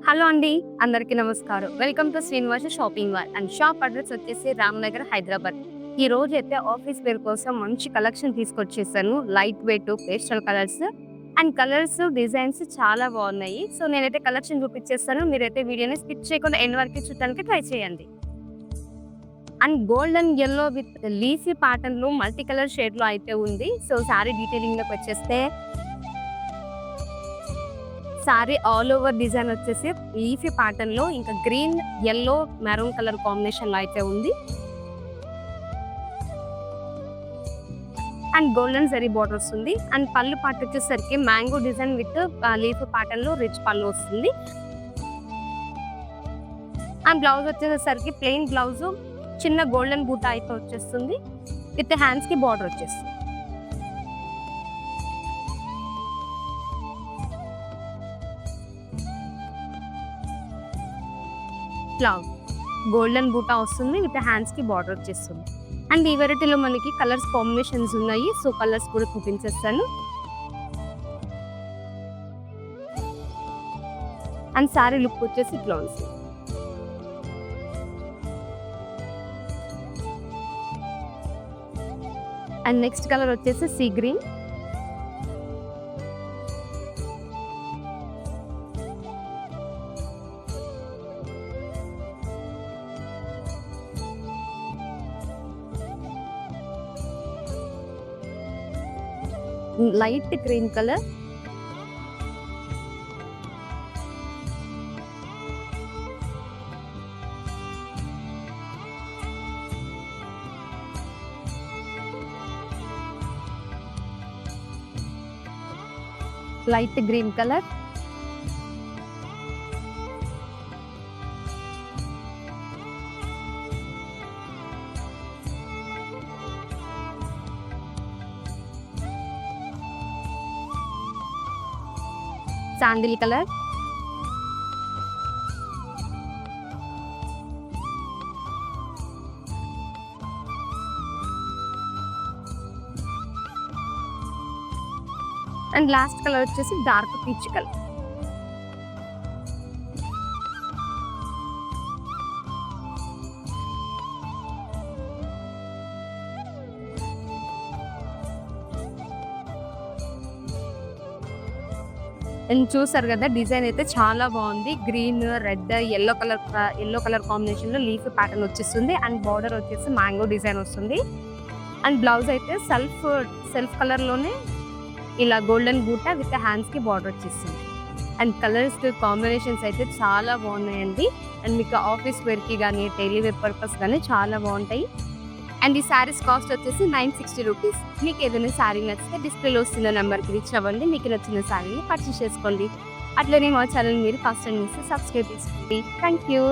Hello అండి. అందరికీ నమస్కారం. Welcome to Srinivasa shopping mall and shop address వచ్చేసి రామ్‌నగర్, హైదరాబాద్. ఈ రోజైతే ఆఫీస్ వేర్ కోసం మంచి కలెక్షన్ తీసుకొచ్చేసాను. Light weight pastel colours and colours, designs చాలా బాగున్నాయి. సో, నేనైతే కలెక్షన్ చూపించేస్తాను. మీరైతే వీడియోని స్కిప్ చేయకుండా ఎండ్ వరకు చూడడానికి ట్రై చేయండి. And gold and yellow with leafy ప్యాటర్న్‌లో మల్టీ కలర్ షేడ్‌లో అయితే ఉంది. సో, సారీ డీటెయిలింగ్‌లోకి వచ్చేస్తే సారీ ఆల్ ఓవర్ డిజైన్ వచ్చేసి లీఫీ ప్యాటర్న్ లో ఇంకా green, yellow, maroon colour combination లో అయితే ఉంది. అండ్ గోల్డెన్ జరీ బార్డర్ వస్తుంది. అండ్ పళ్ళు పాటు వచ్చేసరికి mango design with leaf pattern లో రిచ్ పళ్ళు వస్తుంది. అండ్ బ్లౌజ్ వచ్చేసరికి ప్లెయిన్ బ్లౌజ్, చిన్న గోల్డెన్ బూటా అయితే వచ్చేస్తుంది. విత్ హ్యాండ్స్ కి బార్డర్ వచ్చేస్తుంది. బ్లౌజ్ గోల్డెన్ బూటా వస్తుంది విత్ హ్యాండ్స్ కి బార్డర్ వచ్చేస్తుంది. అండ్ ఈ వెరైటీలో మనకి కలర్స్ కాంబినేషన్స్ ఉన్నాయి. సో కలర్స్ కూడా చూపించేస్తాను. అండ్ సారీ లుక్ వచ్చేసి బ్లౌజ్. అండ్ నెక్స్ట్ కలర్ వచ్చేసి sea green. Light green colour. Light green colour. Sandal colour. And last colour వచ్చేసి డార్క్ పీచ్ కలర్. అండ్ చూసారు కదా, డిజైన్ అయితే చాలా బాగుంది. Green, red, yellow colour combination లో లీఫ్ ప్యాటర్న్ వచ్చేస్తుంది. అండ్ బార్డర్ వచ్చేసి మ్యాంగో డిజైన్ వస్తుంది. అండ్ బ్లౌజ్ అయితే సెల్ఫ్ కలర్ లోనే ఇలా గోల్డెన్ బూటా విత్ హ్యాండ్స్ కి బార్డర్ వచ్చేస్తుంది. అండ్ కలర్స్ కాంబినేషన్స్ అయితే చాలా బాగున్నాయండి. అండ్ మీకు ఆఫీస్ వేర్ కి కానీ డైలీ వేర్ పర్పస్ కానీ చాలా బాగుంటాయి. అండ్ ఈ శారీస్ కాస్ట్ వచ్చేసి 960 రూపీస్. మీకు ఏదైనా శారీ నచ్చితే డిస్ప్లేలో వస్తున్న నెంబర్కి రీచ్ అవ్వండి. మీకు నచ్చిన శారీని పర్చేస్ చేసుకోండి. అట్లనే మా ఛానల్ మీరు ఫస్ట్ టైం సబ్స్క్రైబ్ చేసుకోండి. Thank you.